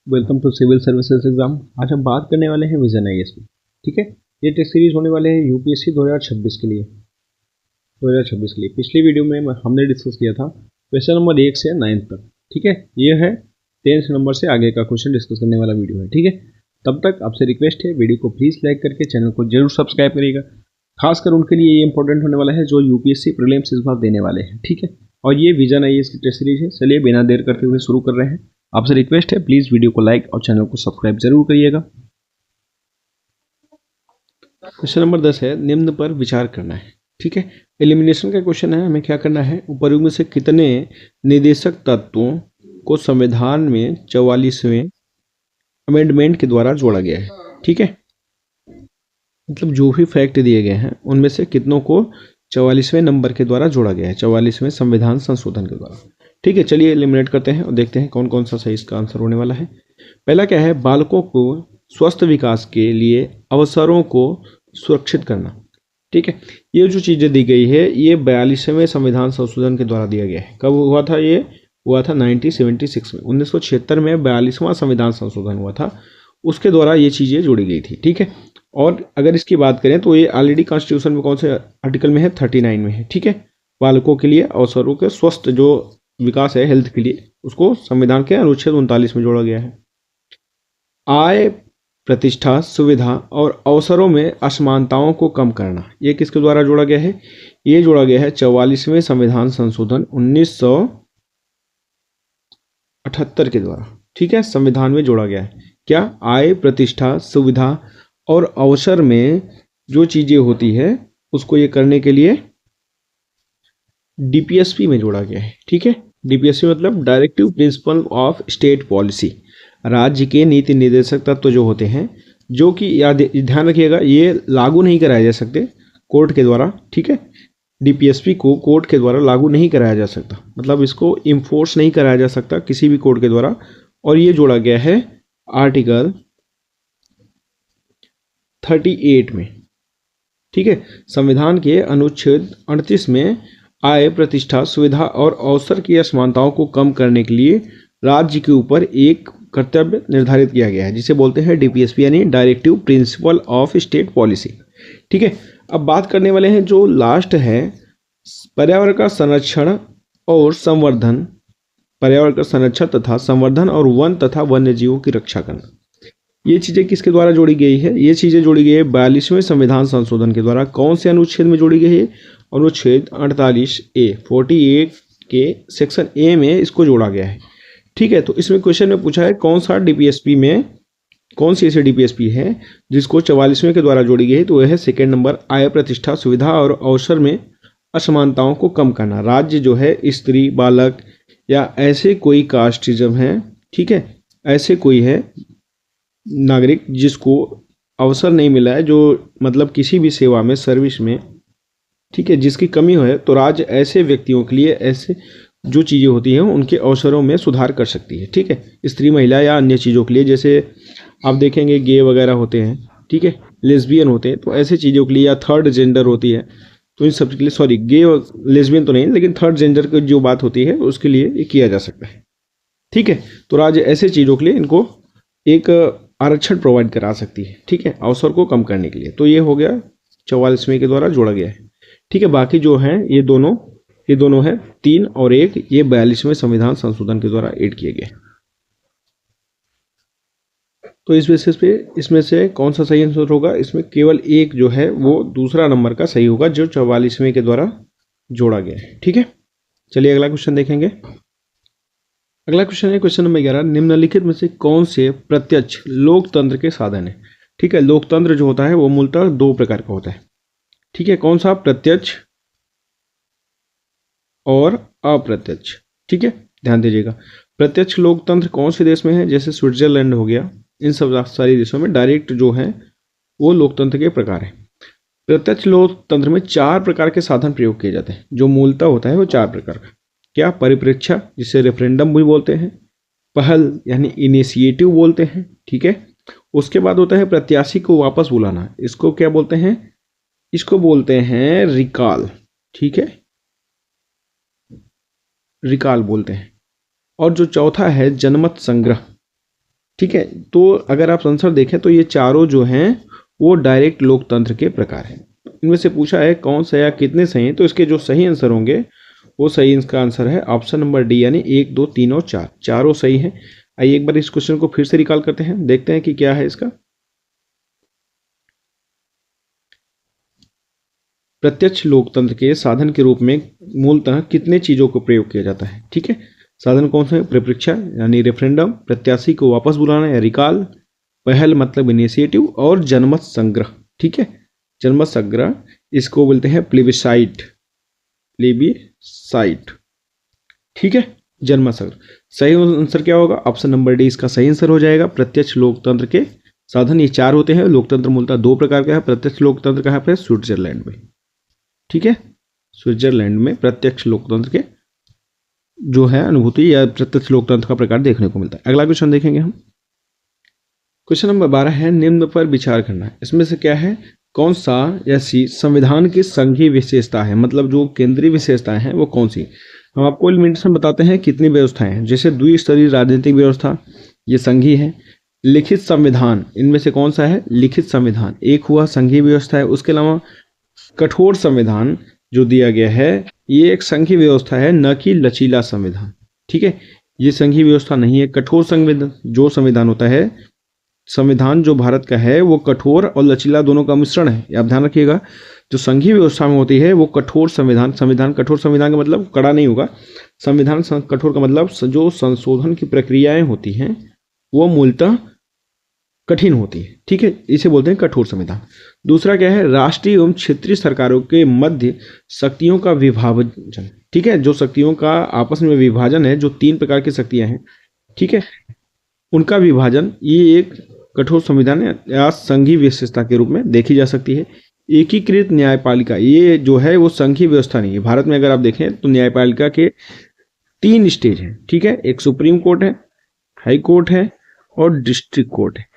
Welcome to civil services exam. आज हम बात करने वाले हैं विजन आईएएस की। ठीक है, ये टेस्ट सीरीज होने वाले हैं यूपीएससी 2026 के लिए। पिछली वीडियो में हमने डिस्कस किया था क्वेश्चन नंबर 1 से 9 तक। ठीक है, ये है 10th नंबर से आगे का क्वेश्चन डिस्कस करने वाला वीडियो है। ठीक है, तब तक आपसे रिक्वेस्ट है वीडियो को प्लीज लाइक करके चैनल को जरूर सब्सक्राइब करिएगा। खासकर उनके लिए ये इंपॉर्टेंट होने वाला है जो यूपीएससी प्रीलिम्स इस बार देने वाले हैं। ठीक है, और ये विजन आईएएस की टेस्ट सीरीज है। चलिए बिना देर करते हुए शुरू कर रहे हैं। आपसे रिक्वेस्ट है प्लीज वीडियो को लाइक और चैनल को सब्सक्राइब जरूर करिएगा। क्वेश्चन नंबर 10 है, निम्न पर विचार करना है। ठीक है, एलिमिनेशन का क्वेश्चन है। हमें क्या करना है, उपयुक्त में से कितने निर्देशक तत्वों को संविधान में 44वें अमेंडमेंट के द्वारा जोड़ा गया है। ठीक है, मतलब जो भी फैक्ट दिए गए हैं उनमें से कितनों को 44वें नंबर के द्वारा जोड़ा गया है, 44वें संविधान संशोधन के द्वारा। ठीक है, चलिए एलिमिनेट करते हैं और देखते हैं कौन कौन सा सही इसका आंसर होने वाला है। पहला क्या है, बालकों को स्वस्थ विकास के लिए अवसरों को सुरक्षित करना। ठीक है, ये जो चीज़ें दी गई है ये 42वें संविधान संशोधन के द्वारा दिया गया है। कब हुआ था, ये हुआ था 1976 में। 1976 में 42वां संविधान संशोधन हुआ था, उसके द्वारा ये चीज़ें जोड़ी गई थी। ठीक है, और अगर इसकी बात करें तो ये ऑलरेडी कॉन्स्टिट्यूशन में कौन से आर्टिकल में है, 39 में है। ठीक है, बालकों के लिए अवसरों के स्वस्थ जो विकास है हेल्थ के लिए, उसको संविधान के अनुच्छेद 39 में जोड़ा गया है। आय, प्रतिष्ठा, सुविधा और अवसरों में असमानताओं को कम करना, ये किसके द्वारा जोड़ा गया है, ये जोड़ा गया है 44वें संविधान संशोधन 1978 के द्वारा। ठीक है, संविधान में जोड़ा गया है। क्या, आय, प्रतिष्ठा, सुविधा और अवसर में जो चीजें होती है उसको ये करने के लिए डीपीएसपी में जोड़ा गया है। ठीक है, डीपीएसपी मतलब directive principle of state policy, राज्य के नीति निर्देशक तत्व जो होते हैं, जो कि याद ध्यान रखिएगा ये लागू नहीं कराए जा सकते कोर्ट के द्वारा। ठीक है, डीपीएसपी को कोर्ट के द्वारा लागू नहीं कराया जा सकता, मतलब इसको इन्फोर्स नहीं कराया जा सकता किसी भी कोर्ट के द्वारा। और ये जोड़ा गया है आर्टिकल 38 में। ठीक है, संविधान के अनुच्छेद 38 में आय, प्रतिष्ठा, सुविधा और अवसर की असमानताओं को कम करने के लिए राज्य के ऊपर एक कर्तव्य निर्धारित किया गया है, जिसे बोलते हैं डीपीएसपी यानी directive principle of state policy. ठीक है, अब बात करने वाले हैं जो लास्ट है, पर्यावरण का संरक्षण और संवर्धन, पर्यावरण का संरक्षण तथा संवर्धन और वन तथा वन्य जीवों की रक्षा करना। ये चीज़ें किसके द्वारा जोड़ी गई है, ये चीज़ें जोड़ी गई है 42वें संविधान संशोधन के द्वारा। कौन से अनुच्छेद में जोड़ी गई है, अनुच्छेद 48A 48 के सेक्शन ए में इसको जोड़ा गया है। ठीक है, तो इसमें क्वेश्चन में पूछा है कौन सा डीपीएसपी में, कौन सी ऐसी डीपीएसपी है जिसको 44वें के द्वारा जोड़ी गई है, तो वह है सेकेंड नंबर, आय, प्रतिष्ठा, सुविधा और अवसर में असमानताओं को कम करना। राज्य जो है स्त्री, बालक या ऐसे कोई कास्टिज्म है, ठीक है, ऐसे कोई है नागरिक जिसको अवसर नहीं मिला है, जो मतलब किसी भी सेवा में, सर्विस में, ठीक है, जिसकी कमी है, तो राज्य ऐसे व्यक्तियों के लिए ऐसे जो चीज़ें होती हैं उनके अवसरों में सुधार कर सकती है। ठीक है, स्त्री, महिला या अन्य चीज़ों के लिए, जैसे आप देखेंगे गे वगैरह होते हैं, ठीक है, लेस्बियन होते हैं, तो ऐसे चीज़ों के लिए, या थर्ड जेंडर होती है, तो इन सब के लिए, सॉरी गे और लेस्बियन तो नहीं, लेकिन थर्ड जेंडर की जो बात होती है उसके लिए ये किया जा सकता है। ठीक है, तो राज्य ऐसे चीज़ों के लिए इनको एक आरक्षण प्रोवाइड करा सकती है। ठीक है, अवसर को कम करने के लिए। तो ये हो गया 44वें के द्वारा जोड़ा गया है। ठीक है, बाकी जो है ये दोनों है 3 और 1, ये 42वें संविधान संशोधन के द्वारा ऐड किए गए। तो इस बेसिस पे इसमें से कौन सा सही आंसर होगा, इसमें केवल एक जो है वो दूसरा नंबर का सही होगा जो 44वें के द्वारा जोड़ा गया है। ठीक है, चलिए अगला क्वेश्चन देखेंगे। अगला क्वेश्चन है क्वेश्चन नंबर 11, निम्नलिखित में से कौन से प्रत्यक्ष लोकतंत्र के साधन है। ठीक है, लोकतंत्र जो होता है वो मूलतः 2 प्रकार का होता है। ठीक है, कौन सा, प्रत्यक्ष और अप्रत्यक्ष। ठीक है, ध्यान दीजिएगा, प्रत्यक्ष लोकतंत्र कौन से देश में है, जैसे स्विट्जरलैंड हो गया, इन सब सारी देशों में डायरेक्ट जो है वो लोकतंत्र के प्रकार है। प्रत्यक्ष लोकतंत्र में 4 प्रकार के साधन प्रयोग किए जाते हैं, जो मूलतः होता है वो 4 प्रकार का। क्या, परिप्रेक्ष्य जिसे रेफरेंडम भी बोलते हैं, पहल यानी इनिशिएटिव बोलते हैं। ठीक है, उसके बाद होता है प्रत्याशी को वापस बुलाना, इसको क्या बोलते हैं, इसको बोलते हैं रिकॉल। ठीक है, रिकॉल बोलते हैं। और जो चौथा है जनमत संग्रह। ठीक है, तो अगर आप आंसर देखें तो ये चारों जो हैं वो डायरेक्ट लोकतंत्र के प्रकार हैं। इनमें से पूछा है कौन सा या कितने सही हैं, तो इसके जो सही आंसर होंगे वो सही इसका आंसर है ऑप्शन नंबर डी, यानी 1, 2, 3 और 4 चारों सही हैं। आइए एक बार इस क्वेश्चन को फिर से रिकॉल करते हैं, देखते हैं कि क्या है इसका। प्रत्यक्ष लोकतंत्र के साधन के रूप में मूलतः कितने चीजों को प्रयोग किया जाता है? ठीक है, साधन कौन से हैं? प्रपरीक्षा यानी रेफरेंडम, प्रत्याशी को वापस बुलाना या रिकॉल, पहल मतलब इनिशिएटिव, और जनमत संग्रह। ठीक है, जनमत संग्रह इसको बोलते हैं प्लेबिसाइट, प्लेबिसाइट। ठीक है, जनमत संग्रह। सही आंसर क्या होगा? ऑप्शन नंबर डी इसका सही आंसर हो जाएगा। प्रत्यक्ष लोकतंत्र के साधन ये चार होते हैं। लोकतंत्र मूलतः दो प्रकार का है। प्रत्यक्ष लोकतंत्र कहाँ पे? स्विट्जरलैंड में। ठीक है, स्विट्जरलैंड में प्रत्यक्ष लोकतंत्र के जो है अनुभूति या प्रत्यक्ष लोकतंत्र का प्रकार देखने को मिलता है। अगला क्वेश्चन देखेंगे हम। क्वेश्चन नंबर 12 है, निम्न पर विचार करना है। इसमें से क्या है? कौन सा ऐसी संविधान की संघीय विशेषता है, मतलब जो केंद्रीय विशेषताएं हैं वो कौन सी? हम आपको एलिमिनेशन बताते हैं कितनी व्यवस्थाएं हैं। जैसे द्विस्तरीय राजनीतिक व्यवस्था, ये संघीय है। लिखित संविधान, इनमें से कौन सा है? लिखित संविधान एक हुआ, संघीय व्यवस्था है। उसके अलावा कठोर संविधान जो दिया गया है ये एक संघीय व्यवस्था है, न कि लचीला संविधान। ठीक है, ये संघीय व्यवस्था नहीं है। कठोर संविधान जो संविधान होता है, संविधान जो भारत का है वो कठोर और लचीला दोनों का मिश्रण है, आप ध्यान रखिएगा। जो संघीय व्यवस्था में होती है वो कठोर संविधान, संविधान कठोर संविधान का मतलब कड़ा नहीं होगा। संविधान कठोर का मतलब जो संशोधन की प्रक्रियाएं होती हैं वो मूलतः कठिन होती है। ठीक है, इसे बोलते हैं कठोर संविधान। दूसरा क्या है? राष्ट्रीय एवं क्षेत्रीय सरकारों के मध्य शक्तियों का विभाजन। ठीक है, जो शक्तियों का आपस में विभाजन है, जो तीन प्रकार की शक्तियां हैं, ठीक है, उनका विभाजन, ये एक कठोर संविधान या संघीय विशेषता के रूप में देखी जा सकती है। एकीकृत न्यायपालिका, ये जो है वो संघीय व्यवस्था नहीं है। भारत में अगर आप देखें तो न्यायपालिका के तीन स्टेज हैं। ठीक है, एक सुप्रीम कोर्ट है, हाई कोर्ट है और डिस्ट्रिक्ट कोर्ट है।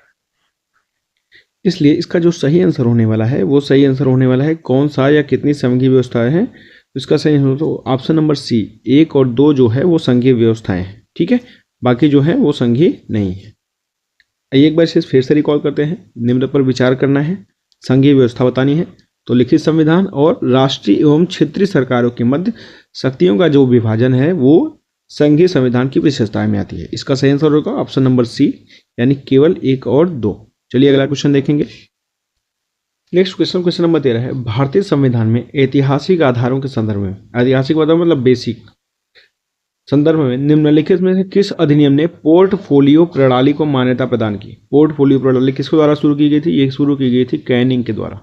इसलिए इसका जो सही आंसर होने वाला है वो सही आंसर होने वाला है कौन सा या कितनी संघीय व्यवस्थाएं हैं, इसका सही आंसर तो ऑप्शन नंबर सी 1 और 2 जो है वो संघीय व्यवस्थाएं हैं। ठीक है, बाकी जो है वो संघीय नहीं है। एक बार इसे फिर से रिकॉल करते हैं। निम्न पर विचार करना है, संघीय व्यवस्था बतानी है, तो लिखित संविधान और राष्ट्रीय एवं क्षेत्रीय सरकारों के मध्य शक्तियों का जो विभाजन है वो संघीय संविधान की विशेषताएं में आती है। इसका सही आंसर होगा ऑप्शन नंबर सी, यानी केवल 1 और 2। चलिए अगला क्वेश्चन देखेंगे। नेक्स्ट क्वेश्चन, क्वेश्चन नंबर 13 है, भारतीय संविधान में ऐतिहासिक आधारों के संदर्भ में, ऐतिहासिक मतलब बेसिक संदर्भ में निम्नलिखित में से किस अधिनियम ने पोर्टफोलियो प्रणाली को मान्यता प्रदान की? पोर्टफोलियो प्रणाली किसके द्वारा शुरू की गई थी? ये शुरू की गई थी कैनिंग के द्वारा।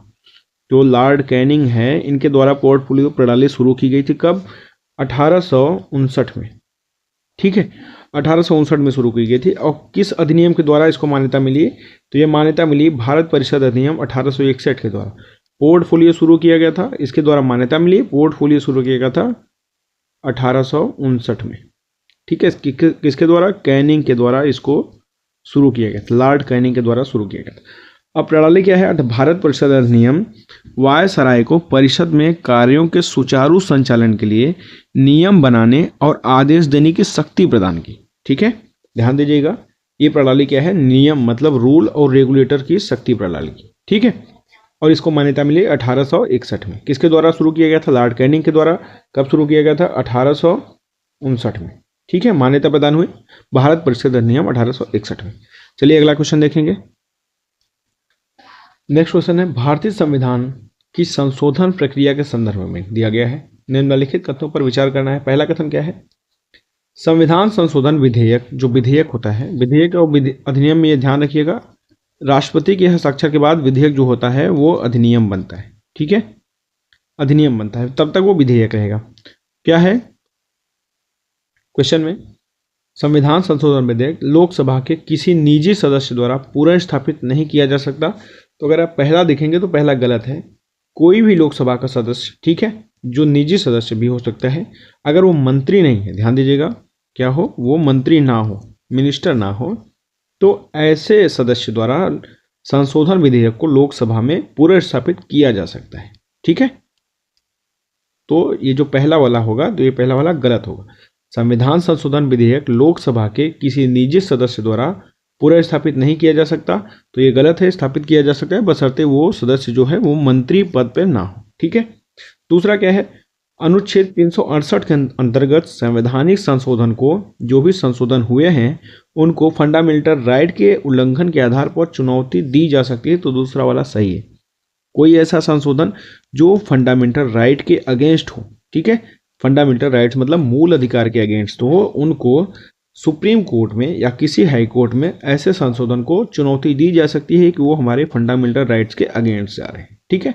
जो लॉर्ड कैनिंग है, इनके द्वारा पोर्टफोलियो प्रणाली शुरू की गई थी। कब? 1859 में। ठीक है, 1859 में शुरू की गई थी। और किस अधिनियम के द्वारा इसको मान्यता मिली? तो ये मान्यता मिली भारत परिषद अधिनियम 1861 के द्वारा। पोर्टफोलियो शुरू किया गया था, इसके द्वारा मान्यता मिली। पोर्टफोलियो शुरू किया गया था 1859 में। ठीक है, किसके द्वारा? कैनिंग के द्वारा इसको शुरू किया गया था, लॉर्ड कैनिंग के द्वारा शुरू किया गया था। अब प्रणाली क्या है? भारत परिषद अधिनियम वायसराय को परिषद में कार्यों के सुचारू संचालन के लिए नियम बनाने और आदेश देने की शक्ति प्रदान की। ठीक है, ध्यान दीजिएगा, ये प्रणाली क्या है? नियम मतलब रूल और रेगुलेटर की शक्ति प्रणाली की। ठीक है, और इसको मान्यता मिली 1861 में। किसके द्वारा शुरू किया गया था? लॉर्ड कैनिंग के द्वारा। कब शुरू किया गया था? 1859 में। ठीक है, मान्यता प्रदान हुई भारत परिषद अधिनियम 1861 में। चलिए अगला क्वेश्चन देखेंगे। नेक्स्ट क्वेश्चन है, भारतीय संविधान की संशोधन प्रक्रिया के संदर्भ में दिया गया है। निम्नलिखित कथनों पर विचार करना है। पहला कथन क्या है? संविधान संशोधन विधेयक, जो विधेयक होता है, विधेयक और अधिनियम में ये ध्यान रखिएगा, राष्ट्रपति के हस्ताक्षर के बाद विधेयक जो होता है वो अधिनियम बनता है। ठीक है, अधिनियम बनता है, तब तक वो विधेयक रहेगा। क्या है क्वेश्चन में? संविधान संशोधन विधेयक लोकसभा के किसी निजी सदस्य द्वारा पुनः स्थापित नहीं किया जा सकता। तो अगर आप पहला देखेंगे तो पहला गलत है। कोई भी लोकसभा का सदस्य, ठीक है, जो निजी सदस्य भी हो सकता है, अगर वो मंत्री नहीं है, ध्यान दीजिएगा, क्या हो? वो मंत्री ना हो, मिनिस्टर ना हो, तो ऐसे सदस्य द्वारा संशोधन विधेयक को लोकसभा में पुनः स्थापित किया जा सकता है। ठीक है, तो ये जो पहला वाला होगा तो ये पहला वाला गलत होगा। संविधान संशोधन विधेयक लोकसभा के किसी निजी सदस्य द्वारा पूरा स्थापित नहीं किया जा सकता, तो ये गलत है, स्थापित किया जा सकता है बशर्ते वो सदस्य जो है वो मंत्री पद पे ना हो। ठीक है। दूसरा क्या है, अनुच्छेद 368 के अंतर्गत संवैधानिक संशोधन को, जो भी संशोधन हुए हैं उनको फंडामेंटल राइट के उल्लंघन के आधार पर चुनौती दी जा सकती है, तो दूसरा वाला सही है। कोई ऐसा संशोधन जो फंडामेंटल राइट के अगेंस्ट हो, ठीक है, फंडामेंटल राइट्स मतलब मूल अधिकार के अगेंस्ट हो, उनको सुप्रीम कोर्ट में या किसी हाई कोर्ट में ऐसे संशोधन को चुनौती दी जा सकती है कि वो हमारे फंडामेंटल राइट्स के अगेंस्ट जा रहे हैं। ठीक है,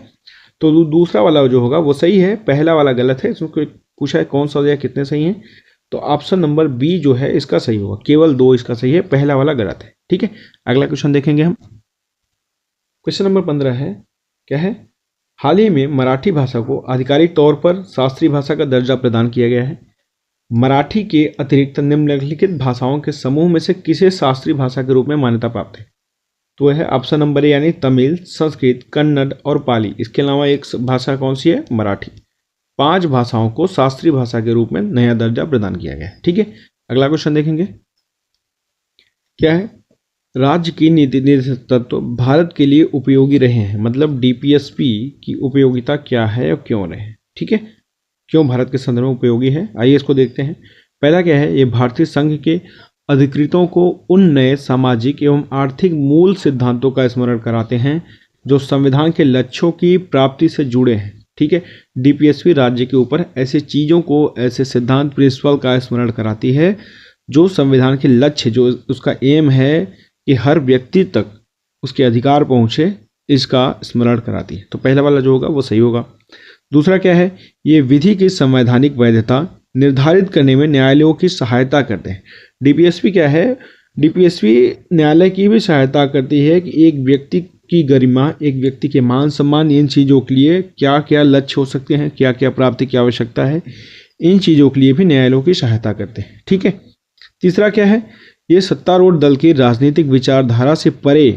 तो दूसरा वाला जो होगा वो सही है, पहला वाला गलत है। इसमें पूछा है कौन सा या कितने सही हैं, तो ऑप्शन नंबर बी जो है इसका सही होगा, केवल 2 इसका सही है, पहला वाला गलत है। ठीक है, अगला क्वेश्चन देखेंगे हम। क्वेश्चन नंबर 15 है, क्या है, हाल ही में मराठी भाषा को आधिकारिक तौर पर शास्त्रीय भाषा का दर्जा प्रदान किया गया है। मराठी के अतिरिक्त निम्नलिखित भाषाओं के समूह में से किसे शास्त्रीय भाषा के रूप में मान्यता प्राप्त है, तो है ऑप्शन नंबर ए यानी तमिल, संस्कृत, कन्नड़ और पाली। इसके अलावा एक भाषा कौन सी है, मराठी। 5 भाषाओं को शास्त्रीय भाषा के रूप में नया दर्जा प्रदान किया गया है। ठीक है, अगला क्वेश्चन देखेंगे, क्या है, राज्य की नीति तत्व भारत के लिए उपयोगी रहे हैं, मतलब डीपीएसपी की उपयोगिता क्या है और क्यों रहे। ठीक है, क्यों भारत के संदर्भ में उपयोगी है, आइए इसको देखते हैं। पहला क्या है, ये भारतीय संघ के अधिकृतों को उन नए सामाजिक एवं आर्थिक मूल सिद्धांतों का स्मरण कराते हैं जो संविधान के लक्ष्यों की प्राप्ति से जुड़े हैं। ठीक है, डीपीएसपी राज्य के ऊपर ऐसे चीज़ों को, ऐसे सिद्धांत प्रिंसिपल का स्मरण कराती है जो संविधान के लक्ष्य, जो उसका एम है कि हर व्यक्ति तक उसके अधिकार पहुँचे, इसका स्मरण कराती है। तो पहला वाला जो होगा वो सही होगा। दूसरा क्या है, ये विधि की संवैधानिक वैधता निर्धारित करने में न्यायालयों की सहायता करते हैं। डीपीएसपी क्या है, डीपीएसपी न्यायालय की भी सहायता करती है कि एक व्यक्ति की गरिमा, एक व्यक्ति के मान सम्मान, इन चीज़ों के लिए क्या क्या लक्ष्य हो सकते हैं, क्या क्या प्राप्ति की आवश्यकता है, इन चीज़ों के लिए भी न्यायालयों की सहायता करते हैं। ठीक है, तीसरा क्या है, ये सत्तारूढ़ दल की राजनीतिक विचारधारा से परे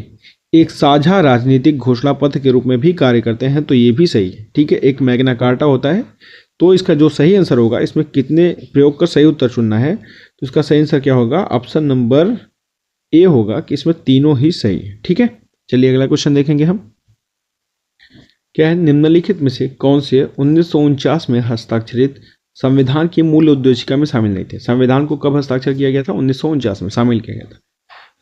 एक साझा राजनीतिक घोषणा पत्र के रूप में भी कार्य करते हैं, तो ये भी सही है। ठीक है, एक मैग्ना कार्टा होता है, तो इसका जो सही आंसर होगा, इसमें कितने प्रयोग का सही उत्तर चुनना है, तो इसका सही आंसर क्या होगा, ऑप्शन नंबर ए होगा कि इसमें तीनों ही सही है। ठीक है, चलिए अगला क्वेश्चन देखेंगे हम। क्या है, निम्नलिखित में से कौन से 1949 में हस्ताक्षरित संविधान की मूल उद्देशिका में शामिल नहीं थे। संविधान को कब हस्ताक्षर किया गया था, 1949 में शामिल किया गया था।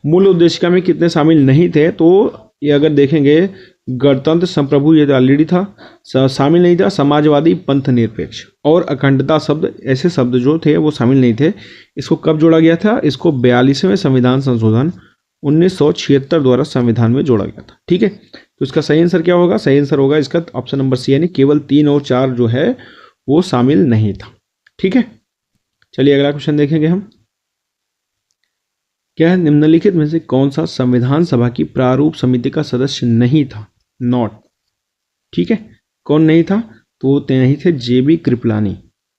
मूल उद्देशिका में कितने शामिल नहीं थे, तो ये अगर देखेंगे, गणतंत्र, संप्रभु ये ऑलरेडी था, शामिल नहीं था, समाजवादी, पंथ निरपेक्ष और अखंडता शब्द, ऐसे शब्द जो थे वो शामिल नहीं थे। इसको कब जोड़ा गया था, इसको 42वें संविधान संशोधन 1976 द्वारा संविधान में जोड़ा गया था। ठीक है, तो इसका सही आंसर क्या होगा, सही आंसर होगा इसका ऑप्शन नंबर सी, यानी केवल 3 और 4 जो है वो शामिल नहीं था। ठीक है, चलिए अगला क्वेश्चन देखेंगे हम। क्या है, निम्नलिखित में से कौन सा संविधान सभा की प्रारूप समिति का सदस्य नहीं था, नॉट। ठीक है, कौन नहीं था, तो वो नहीं थे जेबी कृपलानी।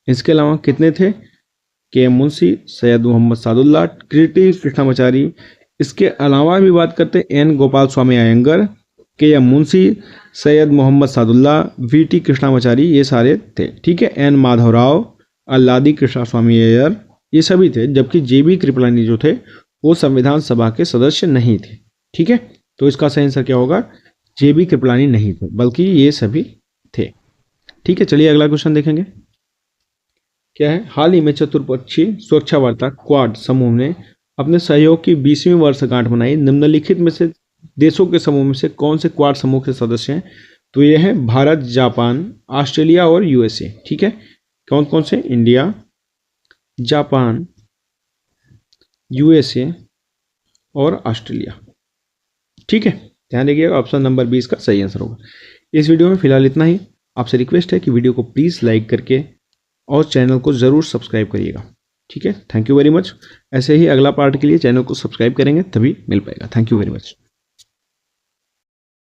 इसके अलावा कितने थे, के एम मुंशी, सैयद मोहम्मद सादुल्लाह, कीर्ति कृष्णामाचारी। इसके अलावा भी बात करते हैं, N Gopal Swami Ayyangar, K M Munshi, Syed Mohammad Saadulla, V T Krishnamachari, ये सारे थे। ठीक है, एन माधवराव, अल्लादी कृष्णा स्वामी अय्यर, ये सभी थे, जबकि जेबी कृपलानी जो थे वो संविधान सभा के सदस्य नहीं थे। ठीक है, तो इसका सही आंसर क्या होगा, जेबी कृपलानी नहीं थे, बल्कि ये सभी थे। ठीक है, चलिए अगला क्वेश्चन देखेंगे। क्या है, हाल ही में चतुर्पक्षीय सुरक्षा वार्ता क्वाड समूह ने अपने सहयोग की 20वीं वर्षगांठ मनाई। निम्नलिखित में से देशों के समूह में से कौन से क्वाड समूह के सदस्य हैं, तो ये है भारत, जापान, ऑस्ट्रेलिया और यूएसए। ठीक है, कौन कौन से, इंडिया, जापान, यूएसए और ऑस्ट्रेलिया। ठीक है, ध्यान रखिएगा, ऑप्शन नंबर 20 का सही आंसर होगा। इस वीडियो में फिलहाल इतना ही। आपसे रिक्वेस्ट है कि वीडियो को प्लीज़ लाइक करके और चैनल को ज़रूर सब्सक्राइब करिएगा। ठीक है, थैंक यू वेरी मच। ऐसे ही अगला पार्ट के लिए चैनल को सब्सक्राइब करेंगे तभी मिल पाएगा। Thank you very much.